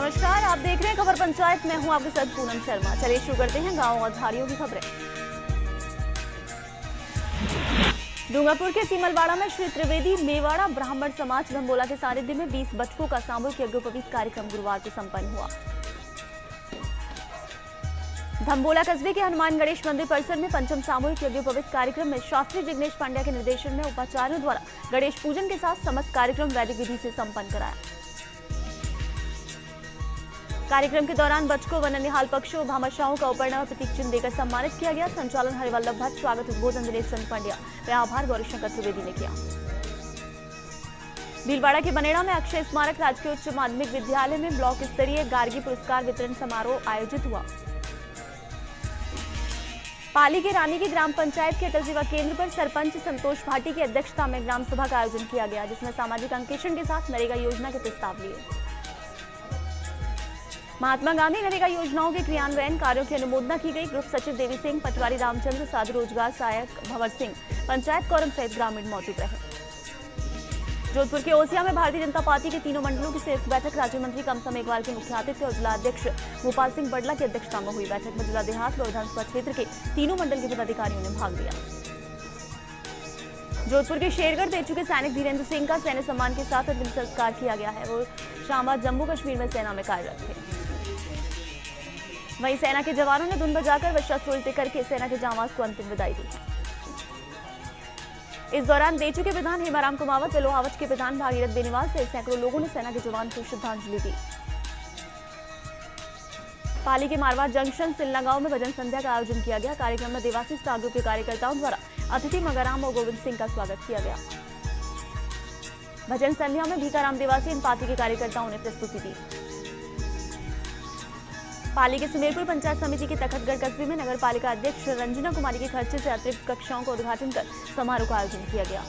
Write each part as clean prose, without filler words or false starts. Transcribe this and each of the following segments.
नमस्कार, आप देख रहे हैं खबर पंचायत। मैं हूं आपके साथ पूनम शर्मा। चलिए शुरू करते हैं गांव और धारियों की खबरें। डूंगरपुर के सीमलवाड़ा में श्री त्रिवेदी मेवाड़ा ब्राह्मण समाज धम्बोला के सानिध्य में 20 बच्चों का सामूहिक यज्ञोपवीत कार्यक्रम गुरुवार को संपन्न हुआ। धम्बोला कस्बे के हनुमान गणेश मंदिर परिसर में पंचम सामूहिक यज्ञोपवीत कार्यक्रम में शास्त्री जिग्नेश पांड्या के निर्देशन में उपाचार्यों द्वारा गणेश पूजन के साथ समस्त कार्यक्रम वैदिक विधि से संपन्न कराया। कार्यक्रम के दौरान बच्चों व ननिहाल पक्षों भामाशाहों का उपर्ण और प्रतीक चिन्ह देकर सम्मानित किया गया। संचालन हरिवल्लभ भट्ट, स्वागत उद्बोधन दिनेश चंद पांड्या व आभार गौरीशंकर त्रिवेदी ने किया। भीलवाड़ा के बनेड़ा में अक्षय स्मारक राजकीय उच्च माध्यमिक विद्यालय में ब्लॉक स्तरीय गार्गी पुरस्कार वितरण समारोह आयोजित हुआ। पाली के रानी की ग्राम पंचायत के अटल सेवा केंद्र पर सरपंच संतोष भाटी की अध्यक्षता में ग्राम सभा का आयोजन किया गया, जिसमें सामाजिक अंकेक्षण के साथ नरेगा योजना के प्रस्ताव लिए। महात्मा गांधी नरेगा योजनाओं के क्रियान्वयन कार्यों की अनुमोदना की गई। ग्रुप सचिव देवी सिंह, पटवारी रामचंद्र, साधु रोजगार सहायक भंवर सिंह, पंचायत कौरम सहित ग्रामीण मौजूद रहे। जोधपुर के ओसिया में भारतीय जनता पार्टी के तीनों मंडलों की संयुक्त बैठक राज्य मंत्री कमसा मेघवाल के मुख्य आतिथ्य और जिला अध्यक्ष गोपाल सिंह बडला की अध्यक्षता में हुई। बैठक में जिला देहात व विधानसभा क्षेत्र के तीनों मंडल के पदाधिकारियों ने भाग लिया। जोधपुर के शेरगढ़ तेजू के सैनिक धीरेन्द्र सिंह का सैन्य सम्मान के साथ अंतिम संस्कार किया गया है। वो शाहबाद जम्मू कश्मीर में सेना में कार्यरत थे। वहीं सेना के जवानों ने धुन बजाकर व शस्त्र उल्टे करके सेना के जांबाज को अंतिम विदाई दी। इस दौरान देचू के प्रधान हेमाराम कुमावत व लोहावच के प्रधान भागीरथ बेनीवाल से सैकड़ों लोगों ने सेना के जवान को श्रद्धांजलि दी। पाली के मारवाड़ जंक्शन सिलना गांव में भजन संध्या का आयोजन किया गया। कार्यक्रम में देवासी स्टार ग्रुप के कार्यकर्ताओं द्वारा अतिथि मगाराम और गोविंद सिंह का स्वागत किया गया। भजन संध्या में भीखाराम देवासी इन पार्टी के कार्यकर्ताओं ने प्रस्तुति दी। पाली के सुमेरपुर पंचायत समिति के तखतगढ़ कस्बे में नगर पालिका अध्यक्ष रंजना कुमारी के खर्चे से अतिरिक्त कक्षाओं का उद्घाटन कर समारोह का आयोजन किया गया।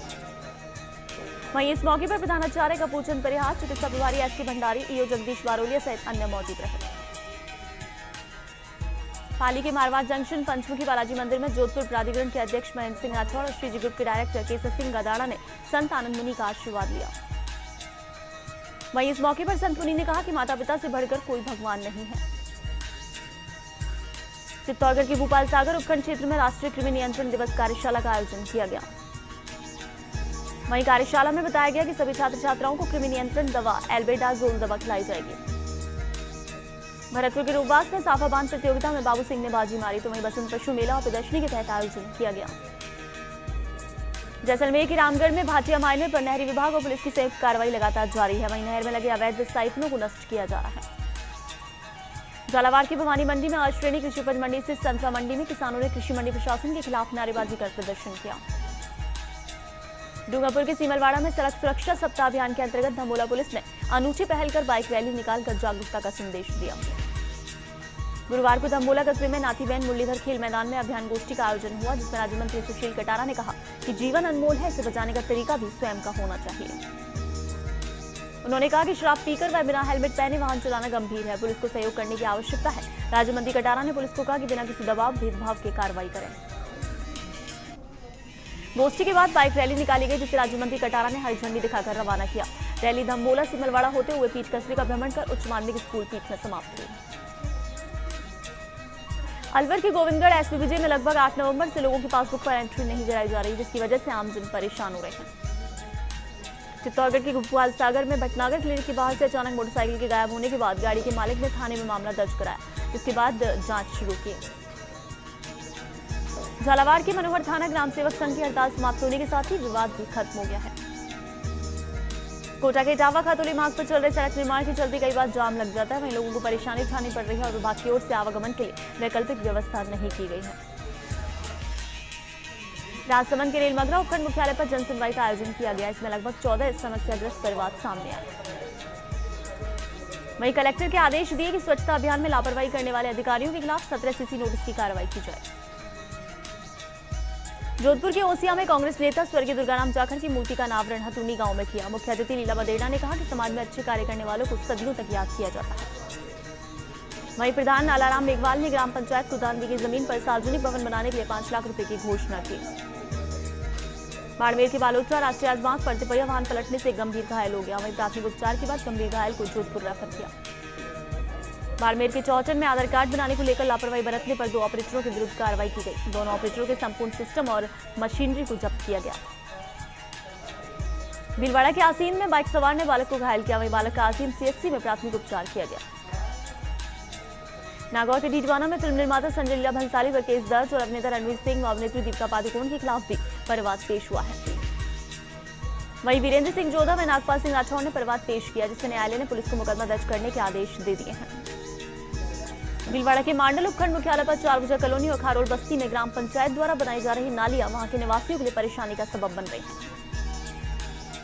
वहीं इस मौके पर प्रधानाचार्य कपूरचंद परिहार, चिकित्सा प्रभारी एस के भंडारी, ईओ जगदीश वारोलिया सहित अन्य मौजूद रहे। पाली के मारवाड़ जंक्शन पंचमुखी बालाजी मंदिर में जोधपुर प्राधिकरण के अध्यक्ष महेंद्र सिंह राठौड़ और श्रीजी ग्रुप के डायरेक्टर केसर सिंह गदाड़ा ने संत आनंद मुनि का आशीर्वाद लिया। वहीं इस मौके पर संत मुनि ने कहा कि माता पिता से बढ़कर कोई भगवान नहीं है। चित्तौड़गढ़ के भूपाल सागर उपखंड क्षेत्र में राष्ट्रीय कृमि नियंत्रण दिवस कार्यशाला का आयोजन किया गया। वहीं कार्यशाला में बताया गया कि सभी छात्र छात्राओं को कृमि नियंत्रण दवा एल्बेंडाजोल दवा खिलाई जाएगी। भरतपुर के रूपवास में साफा बांध प्रतियोगिता में बाबू सिंह ने बाजी मारी, तो वहीं बसंत पशु मेला और प्रदर्शनी के तहत आयोजन किया गया। जैसलमेर के रामगढ़ में भाटिया मायने पर नहरी विभाग और पुलिस की संयुक्त कार्रवाई लगातार जारी है। वहीं नहर में लगे अवैध साइफनों को नष्ट किया जा रहा है। झालावाड़ की भवानी मंडी में आज श्रेणी कृषि उपज मंडी स्थित संतरा मंडी में किसानों ने कृषि मंडी प्रशासन के खिलाफ नारेबाजी कर प्रदर्शन किया। डूंगरपुर के सीमलवाड़ा में सड़क सुरक्षा सप्ताह अभियान के अंतर्गत धम्बोला पुलिस ने अनूठी पहल कर बाइक रैली निकालकर जागरूकता का संदेश दिया। गुरुवार को धम्बोला कस्बे में नाथीबेन मुरलीधर खेल मैदान में अभियान गोष्ठी का आयोजन हुआ, जिसमें राज्य मंत्री सुशील कटारा ने कहा कि जीवन अनमोल है, इसे बचाने का तरीका भी स्वयं का होना चाहिए। उन्होंने कहा कि शराब पीकर व बिना हेलमेट पहने वाहन चलाना गंभीर है, पुलिस को सहयोग करने की आवश्यकता है। राज्य मंत्री कटारा ने पुलिस को कहा कि बिना किसी दबाव भेदभाव के कार्रवाई करें। गोष्ठी के बाद बाइक रैली निकाली गई, जिसे राज्य मंत्री कटारा ने हरी झंडी दिखाकर रवाना किया। रैली धम्बोला सीमलवाड़ा होते हुए पीठ कस्बे का भ्रमण कर उच्च माध्यमिक स्कूल पीठ में समाप्त हुई। अलवर के गोविंदगढ़ एसपीबीजे में लगभग 8 नवंबर से लोगों की पासबुक पर एंट्री नहीं कराई जा रही, जिसकी वजह से आमजन परेशान हो रहे हैं। चित्तौड़गढ़ के भूपाल सागर में भटनागर क्लिनिक के बाहर से अचानक मोटरसाइकिल के गायब होने के बाद गाड़ी के मालिक ने थाने में मामला दर्ज कराया, जिसके बाद जांच शुरू की। झालावाड़ के मनोहर थाना ग्राम सेवक संघ की हड़ताल समाप्त होने के साथ ही विवाद भी खत्म हो गया है। कोटा के इटावा खातौली मार्ग पर चल रहे सड़क निर्माण के चलते कई बार जाम लग जाता है। वहीं लोगों को परेशानी उठानी पड़ रही है और विभाग की ओर से आवागमन के लिए वैकल्पिक व्यवस्था नहीं की गई है। राजसमंद के रेलमगरा उपखंड मुख्यालय पर जनसुनवाई का आयोजन किया गया। इसमें लगभग 14 समस्याग्रस्त परिवार सामने आए। वहीं कलेक्टर के आदेश दिए कि स्वच्छता अभियान में लापरवाही करने वाले अधिकारियों के खिलाफ 17 सीसी नोटिस की कार्रवाई की जाए। जोधपुर के ओसिया में कांग्रेस नेता स्वर्गीय दुर्गाराम जाखड़ की मूर्ति का अनावरण हथुनी गांव में किया। मुख्य अतिथि लीला बदेड़ा ने कहा कि समाज में अच्छे कार्य करने वालों को सदियों तक याद किया जाता है। वहीं प्रधान नालाराम मेघवाल ने ग्राम पंचायत कुदानवी की जमीन पर सार्वजनिक भवन बनाने के लिए 5 लाख रुपए की घोषणा की। बाड़मेर के बालोतरा राष्ट्रीय राजमार्ग पर तिपहिया वाहन पलटने से गंभीर घायल हो गया। वहीं प्राथमिक उपचार के बाद गंभीर घायल को जोधपुर रेफर किया। बाड़मेर के चौचन में आधार कार्ड बनाने को लेकर लापरवाही बरतने पर 2 ऑपरेटरों के विरुद्ध कार्रवाई की गई। दोनों ऑपरेटरों के संपूर्ण सिस्टम और मशीनरी को जब्त किया गया। भीलवाड़ा के आसीन में बाइक सवार ने बालक को घायल किया। वहीं बालक का आसीन सीएचसी में प्राथमिक उपचार किया गया। नागौर के डीडवाना में फिल्म निर्माता संजय लीला भंसाली पर केस दर्ज और अभिनेता रणवीर सिंह व अभिनेत्री दीपिका पादुकोण के खिलाफ भी परिवाद पेश हुआ है। वहीं वीरेंद्र सिंह जोधा में नागपाल सिंह राठौर ने परिवाद पेश किया, जिससे न्यायालय ने पुलिस को मुकदमा दर्ज करने के आदेश दे दिए हैं। भीलवाड़ा के मांडल उपखंड मुख्यालय पर 4 गुजर कॉलोनी और खारोल बस्ती में ग्राम पंचायत द्वारा बनाई जा रही नालियां वहां के निवासियों के लिए परेशानी का सबब बन रही हैं।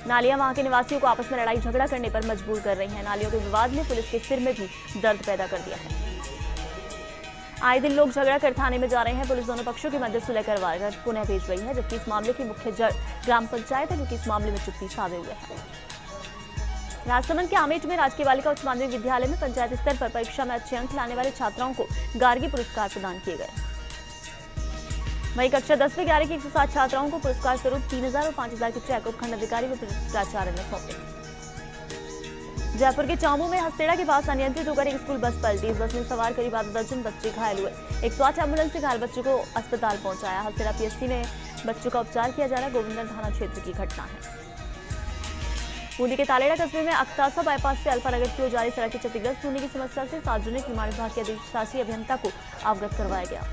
नालियां वहां के निवासियों को आपस में लड़ाई झगड़ा करने पर मजबूर कर रही हैं। नालियों के विवाद ने पुलिस के सिर में भी दर्द पैदा कर दिया है। आए दिन लोग झगड़ा कर थाने में जा रहे हैं। पुलिस दोनों पक्षों के मध्य सुलह करवाकर पुनः भेज रही है, जबकि इस मामले की मुख्य जड़ ग्राम पंचायत है, जो कि इस मामले में चुप्पी साधे हुए है। राजसमंद के आमेट में राजकीय बालिका उच्च माध्यमिक विद्यालय में पंचायत स्तर पर परीक्षा में अच्छे अंक लाने वाले छात्राओं को गार्गी पुरस्कार प्रदान किए गए। वहीं कक्षा 10वीं 11 की 107 छात्राओं को पुरस्कार स्वरूप 3000 और 5000 के चेक उपखंड अधिकारी व प्राचार्य ने सौंपे। जयपुर के चामू में हस्तेड़ा के पास अनियंत्रित होकर एक स्कूल बस पलटी। इस बस में सवार करीब आधा दर्जन बच्चे घायल हुए। 108 एम्बुलेंस से घायल बच्चों को अस्पताल पहुंचाया। हस्तेड़ा पीएचसी में बच्चों का उपचार किया जा रहा है। गोविंदगंज थाना क्षेत्र की घटना है। बूंदी के तालेड़ा कस्बे में अक्तासा बाईपास से अल्फानगर की ओर जा रही सड़क के क्षतिग्रस्त होने की समस्या से सार्वजनिक निर्माण विभाग के अधिशासी अभियंता को अवगत करवाया गया।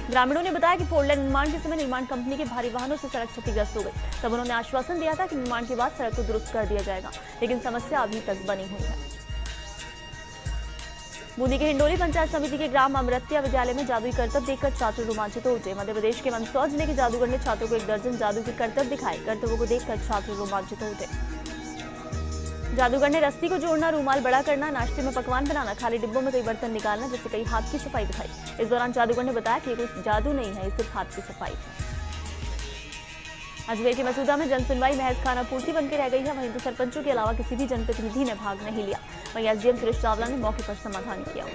ग्रामीणों ने बताया कि 4 लेन निर्माण के समय निर्माण कंपनी के भारी वाहनों से सड़क क्षतिग्रस्त हो गई। तब उन्होंने आश्वासन दिया था कि निर्माण के बाद सड़क को दुरुस्त कर दिया जाएगा, लेकिन समस्या अभी तक बनी हुई है। बूंदी के हिंडोली पंचायत समिति के ग्राम अमृत्या विद्यालय में जादुई करतब देखकर छात्र रोमांचित हो उठे। मध्य प्रदेश के मंदसौर जिले के जादूगर ने छात्रों को 1 दर्जन जादू के करतब दिखाए। करतबों को देखकर छात्र रोमांचित हो उठे। जादूगर ने रस्सी को जोड़ना, रूमाल बड़ा करना, नाश्ते में पकवान बनाना, खाली डिब्बों में कई बर्तन निकालना, जैसे कई हाथ की सफाई दिखाई। इस दौरान जादूगर ने बताया कि ये कोई जादू नहीं है, ये सिर्फ हाथ की सफाई है। अजमेर के मसूदा में जन सुनवाई महज खाना पूर्ति बनकर रह गई है। वहीं तो सरपंचों के अलावा किसी भी जनप्रतिनिधि ने भाग नहीं लिया। वहीं एसडीएम सुरेश चावला ने मौके पर समाधान किया।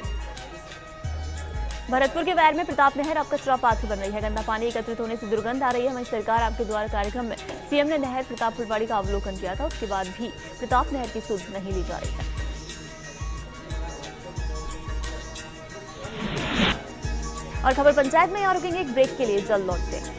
भरतपुर के वैर में प्रताप नहर अब कचरा पात्र बन रही है। गंदा पानी एकत्रित होने से दुर्गंध आ रही है। वहीं सरकार आपके द्वार कार्यक्रम में सीएम ने नहर प्रताप फुलवाड़ी का अवलोकन किया था। उसके बाद भी प्रताप नहर की सुध नहीं ली जा रही है। और खबर पंचायत में यहाँ रुकेंगे एक ब्रेक के लिए, जल्द लौटते हैं।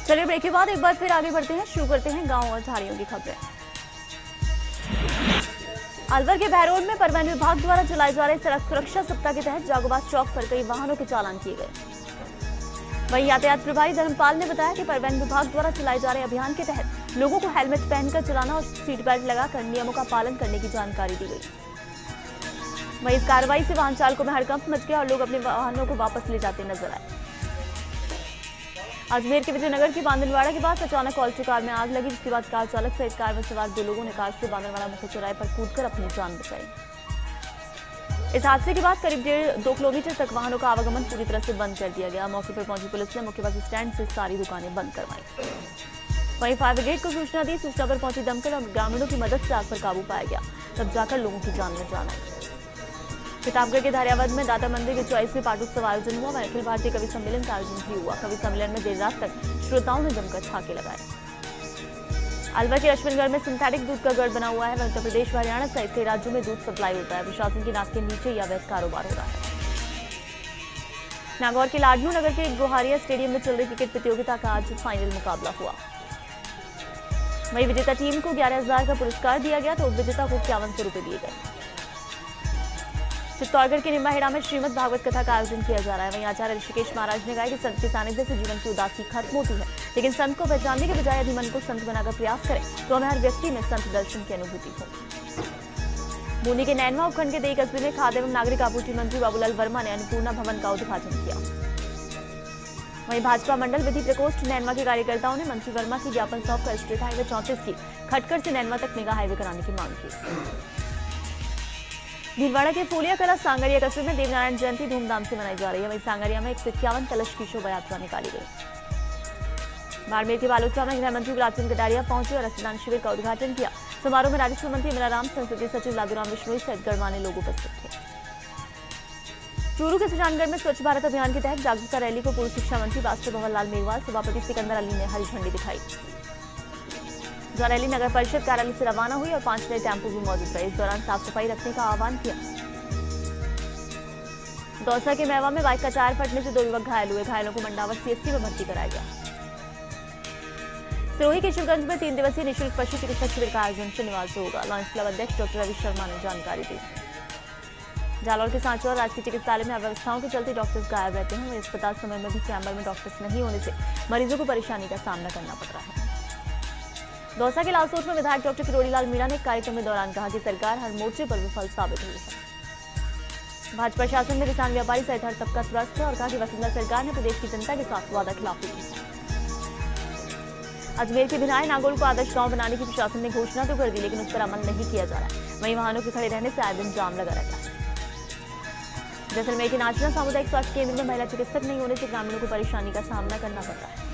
चलिए ब्रेक के बाद एक बार फिर आगे बढ़ते हैं। शुरू करते हैं गांव और झाड़ियों की खबरें। अलवर के बहरोड में परिवहन विभाग द्वारा चलाए जा रहे सड़क सुरक्षा सप्ताह के तहत जागोबाद चौक पर कई वाहनों के चालान किए गए। वहीं यातायात प्रभारी धर्मपाल ने बताया कि परिवहन विभाग द्वारा चलाए जा रहे अभियान के तहत लोगों को हेलमेट पहनकर चलाना और सीट बेल्ट लगाकर नियमों का पालन करने की जानकारी दी गई। वहीं इस कार्रवाई से वाहन चालकों में हड़कंप मच गया और लोग अपने वाहनों को वापस ले जाते नजर आए। अजमेर के विजयनगर की बांदनवाड़ा के पास अचानक ऑल्टो कार में आग लगी, जिसके बाद कार चालक सहित कार में सवार 2 लोगों ने कार से बांदनवाड़ा मुख्य चौराहे पर कूदकर अपनी जान बचाई। इस हादसे के बाद करीब 1.5-2 किलोमीटर तक वाहनों का आवागमन पूरी तरह से बंद कर दिया गया। मौके पर पहुंची पुलिस ने मुख्य बस स्टैंड से सारी दुकानें बंद करवाई। वहीं फायर ब्रिगेड को सूचना दी। सूचना पर पहुंची दमकल और ग्रामीणों की मदद से आग पर काबू पाया गया, तब जाकर लोगों की जान में जान आई। प्रतापगढ़ के धारियावद में दाता मंदिर के 24वें पाटोत्सव आयोजन हुआ। वहीं अखिल भारतीय कवि सम्मेलन का आयोजन भी हुआ। कवि सम्मेलन में देर रात तक श्रोताओं ने जमकर छाके लगाए। अलवर के रश्मिनगढ़ में सिंथेटिक दूध का गढ़ बना हुआ है। उत्तर प्रदेश, हरियाणा सहित कई राज्यों में दूध सप्लाई होता है। प्रशासन की नाक के नीचे यह अवैध कारोबार हो रहा है। नागौर के लाडनू नगर के गोहारिया स्टेडियम में चल रही क्रिकेट प्रतियोगिता का आज फाइनल मुकाबला हुआ। वहीं विजेता टीम को 11,000 का पुरस्कार दिया गया तो उपविजेता को 5100 रुपए दिए गए। चित्तौड़गढ़ के निम्बाहेड़ा में श्रीमद् भागवत कथा का आयोजन किया जा रहा है। वहीं आचार्य ऋषिकेश महाराज ने कहा कि संत के सानिध्य से जीवन की उदासी खत्म होती है, लेकिन संत को पहचानने के बजाय यदि मन को संत बनाकर प्रयास करें तो हमें हर व्यक्ति में संत दर्शन की अनुभूति हो। बूंदी के नैनवा उपखंड के देई कस्बे में खाद्य एवं नागरिक आपूर्ति मंत्री बाबूलाल वर्मा ने अन्नपूर्णा भवन का उद्घाटन किया। वहीं भाजपा मंडल विधि प्रकोष्ठ नैनवा के कार्यकर्ताओं ने मंत्री वर्मा की ज्ञापन सौंपकर स्टेट हाईवे 34 की खटकर से नैनवा तक मेगा हाईवे कराने की मांग की। भीलवाड़ा के फूलिया कला सांगरिया कस्बे में देवनारायण जयंती धूमधाम से मनाई जा रही है। वहीं सांगरिया में 151 कलश की शोभा यात्रा निकाली गई। बाड़मेर के बालोतरा में गृह मंत्री गुलाब चंद कटारिया पहुंचे और रक्तदान शिविर का उद्घाटन किया। समारोह में राजस्व मंत्री मीराराम, संसदीय सचिव लादूराम बिश्नोई सहित गणमान्य लोग उपस्थित थे। चूरू के सुजानगढ़ में स्वच्छ भारत अभियान के तहत जागरूकता रैली को पूर्व शिक्षा मंत्री मास्टर भंवर लाल मेघवाल, सभापति सिकंदर अली ने हरी झंडी दिखाई। रैली नगर परिषद कार्यालय से रवाना हुई और 5 नए टेम्पो भी मौजूद रहे। इस दौरान साफ सफाई रखने का आह्वान किया। दौसा के मेवा में बाइक का टायर फटने से 2 युवक घायल हुए। घायलों को मंडावर सीएससी में भर्ती कराया गया। सिरोही के शिवगंज में 3 दिवसीय निःशुल्क पशु चिकित्सा शिविर का आयोजन शनिवार से होगा। लॉयंस क्लब अध्यक्ष डॉक्टर रवि शर्मा ने जानकारी दी। जालौर के सांचौर राजकीय चिकित्सालय में अव्यवस्थाओं के चलते डॉक्टर्स गायब रहते हैं। वहीं अस्पताल समय में भी चैम्बर में डॉक्टर्स नहीं होने से मरीजों को परेशानी का सामना करना पड़ रहा है। दौसा के लालसोट में विधायक डॉक्टर किरोड़ीलाल मीणा ने एक कार्यक्रम के दौरान कहा कि सरकार हर मोर्चे पर विफल साबित हुई है। भाजपा शासन में किसान व्यापारी सहित हर तबका त्रस्त है और कहा कि वसुंधरा सरकार ने प्रदेश की जनता के साथ वादा खिलाफी की। अजमेर के भिनाय नागौल को आदर्श गांव बनाने की प्रशासन ने घोषणा तो कर दी, लेकिन उस पर अमल नहीं किया जा रहा है। वहीं वाहनों के खड़े रहने से आए दिन जाम लगा रहता है। जैसलमेर के नाचना सामुदायिक स्वास्थ्य केंद्र में महिला चिकित्सक नहीं होने से ग्रामीणों को परेशानी का सामना करना पड़ रहा है।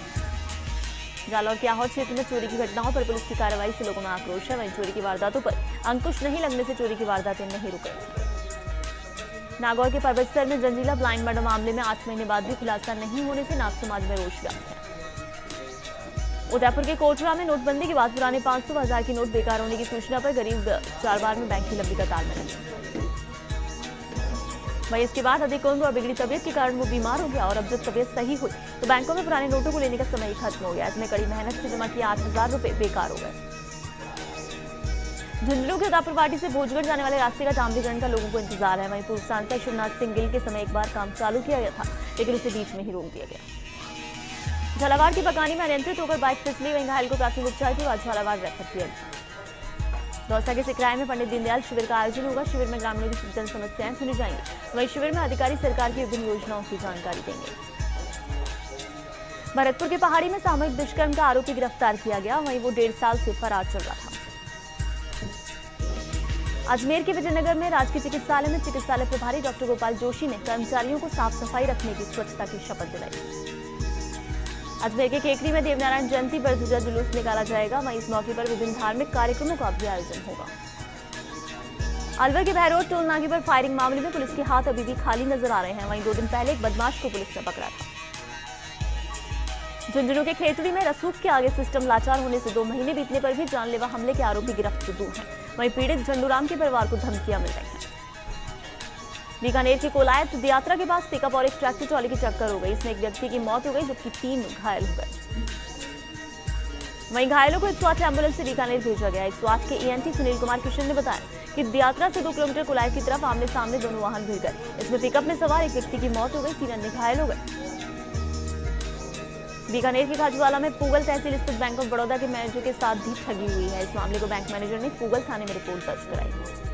जालौर के आहोर क्षेत्र में चोरी की घटनाओं पर पुलिस की कार्रवाई से लोगों में आक्रोश है। वहीं चोरी की वारदातों पर अंकुश नहीं लगने से चोरी की वारदातें नहीं रुक रही। नागौर के पर्वतसर में जंजीला ब्लाइंड मर्डर मामले में 8 महीने बाद भी खुलासा नहीं होने से नाथ समाज में रोष व्याप्त है। उदयपुर के कोटरा में नोटबंदी के बाद पुराने 500 हजार की नोट बेकार होने की सूचना पर गरीब 4 बार में बैंक की लंबी कतार में लगे। वहीं इसके बाद अधिक उम्र और बिगड़ी तबियत के कारण वो बीमार हो गया और अब जब तबियत सही हुई तो बैंकों में पुराने नोटों को लेने का समय ही खत्म हो गया। इसमें कड़ी मेहनत से जमा किए 8,000 रुपए बेकार हो गए। झुंझुनू के उदयपुर पार्टी से भोजगढ़ जाने वाले रास्ते का डामरीकरण का लोगों को इंतजार है। वहीं पूर्व सांसद शिवनाथ सिंह गिल के समय एक बार काम चालू किया गया था, लेकिन उसे बीच में ही रोक दिया गया। झालावाड़ की पकानी में अनियंत्रित होकर बाइक फिसली। वहीं घायल को प्राथमिक उपचार के बाद झालावाड़ रेफर किया गया। दौसा के सिकराय में पंडित दीनदयाल शिविर का आयोजन होगा। शिविर में ग्रामीणों की जन समस्याएं सुनी जाएंगी। वहीं शिविर में अधिकारी सरकार की विभिन्न योजनाओं की जानकारी देंगे। भरतपुर के पहाड़ी में सामूहिक दुष्कर्म का आरोपी गिरफ्तार किया गया। वहीं वो 1.5 साल से फरार चल रहा था। अजमेर के विजयनगर में राजकीय चिकित्सालय में चिकित्सालय प्रभारी डॉक्टर गोपाल जोशी ने कर्मचारियों को साफ सफाई रखने की स्वच्छता की शपथ दिलाई। अजमेर के केकरी में देवनारायण जयंती पर ध्वजा जुलूस निकाला जाएगा। वहीं इस मौके पर विभिन्न धार्मिक कार्यक्रमों का भी आयोजन होगा। अलवर के बहरोड टोल नाके पर फायरिंग मामले में पुलिस के हाथ अभी भी खाली नजर आ रहे हैं। वहीं 2 दिन पहले एक बदमाश को पुलिस ने पकड़ा था। झुंझुनू के खेतड़ी में रसूख के आगे सिस्टम लाचार होने से 2 महीने बीतने पर भी जानलेवा हमले के आरोपी गिरफ्त से दूर हैं। वहीं पीड़ित झंडूराम के परिवार को धमकियां मिल रही हैं। बीकानेर की कोलायत यात्रा के पास पिकअप और एक ट्रैक्टर ट्रॉली की टक्कर हो गई। इसमें एक व्यक्ति की मौत हो गई जबकि 3 घायल हो गए। वहीं घायलों को 108 एम्बुलेंस से बीकानेर भेजा गया। 108 के ENT सुनील कुमार किशन ने बताया कि यात्रा से 2 किलोमीटर कोलायत की तरफ आमने सामने दोनों वाहन भिड़ गए। इसमें पिकअप में सवार एक व्यक्ति की मौत हो गई, 3 अन्य घायल हो गए। बीकानेर के खाजूवाला में पूगल तहसील स्थित बैंक ऑफ बड़ौदा के मैनेजर के साथ भी ठगी हुई है। इस मामले को बैंक मैनेजर ने पूगल थाने में रिपोर्ट दर्ज कराई।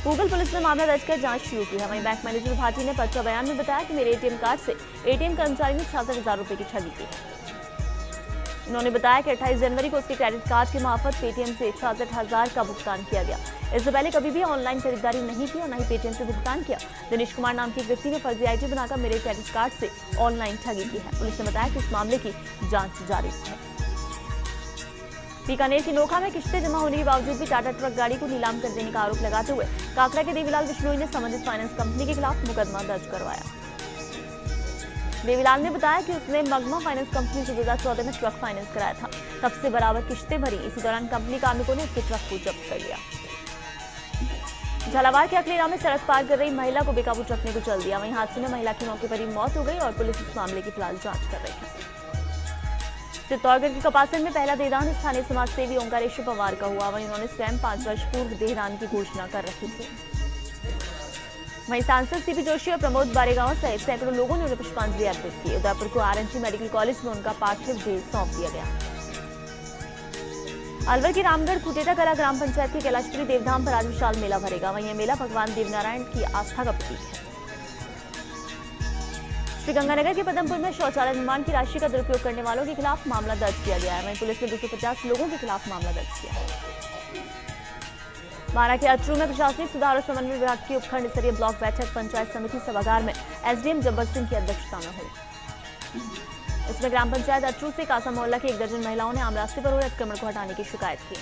पूगल पुलिस ने मामला दर्ज कर जांच शुरू की है। वहीं बैंक मैनेजर भाटी ने पर्चा बयान में बताया कि मेरे ATM कार्ड से ATM कर्मचारी ने 66,000 रुपए की ठगी की। उन्होंने बताया कि 28 जनवरी को उसके क्रेडिट कार्ड के मार्फत पेटीएम से 66,000 का भुगतान किया गया। इससे पहले कभी भी ऑनलाइन खरीदारी नहीं की और न ही पेटीएम से भुगतान किया। दिनेश कुमार नाम के एक व्यक्ति ने फर्जी ID बनाकर मेरे क्रेडिट कार्ड से ऑनलाइन ठगी की है। पुलिस ने बताया कि इस मामले की जांच जारी है। बीकानेर की नोखा में किश्तें जमा होने के बावजूद भी टाटा ट्रक गाड़ी को नीलाम कर देने का आरोप लगाते हुए काकड़ा के देवीलाल बिश्नोई ने संबंधित फाइनेंस कंपनी के खिलाफ मुकदमा दर्ज करवाया। देवीलाल ने बताया कि उसने मगमा फाइनेंस कंपनी से 2014 में ट्रक फाइनेंस कराया था। तब से बराबर किश्तें भरी। इसी दौरान कंपनी कार्मिकों ने उसके ट्रक को जब्त कर लिया। झालावाड़ के अकलेरा में सड़क पार कर रही महिला को बेकाबू ट्रक ने कुचल दिया। वहीं हादसे में महिला की मौके पर ही मौत हो गई और पुलिस इस मामले की फिलहाल जांच कर रही है। चित्तौड़गढ़ के कपासन में पहला देहदान स्थानीय समाज सेवी ओंकारेश्वर पवार का हुआ। वहीं उन्होंने स्वयं 5 वर्ष पूर्व देहदान की घोषणा कर रखी थी। वहीं सांसद CP जोशी और प्रमोद बारेगांव सहित सैकड़ों लोगों ने उन्हें पुष्पांजलि अर्पित की। उदयपुर को RNC मेडिकल कॉलेज में उनका पार्थिव देह सौंप दिया गया। अलवर की रामगढ़ कुटेटा कला ग्राम पंचायत के कैलाशपुरी देवधाम पर आज विशाल मेला भरेगा। वहीं यह मेला भगवान देवनारायण की आस्था का प्रतीक है। श्रीगंगानगर के पदमपुर में शौचालय निर्माण की राशि का दुरुपयोग करने वालों के खिलाफ मामला दर्ज किया गया है। वहीं पुलिस ने 250 लोगों के खिलाफ मामला दर्ज किया है। बारा के अटरू में प्रशासनिक सुधार और समन्वय विभाग की उपखंड स्तरीय ब्लॉक बैठक पंचायत समिति सभागार में एसडीएम जब्बर सिंह की अध्यक्षता में हुई। इसमें ग्राम पंचायत अटरू से कासा मोहल्ला की 1 दर्जन महिलाओं ने आम रास्ते पर हो रहे अतिक्रमण को हटाने की शिकायत की।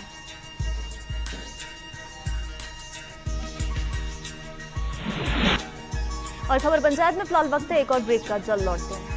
और खबर पंचायत में फिलहाल वक्त है एक और ब्रेक का, जल्द लौटते हैं।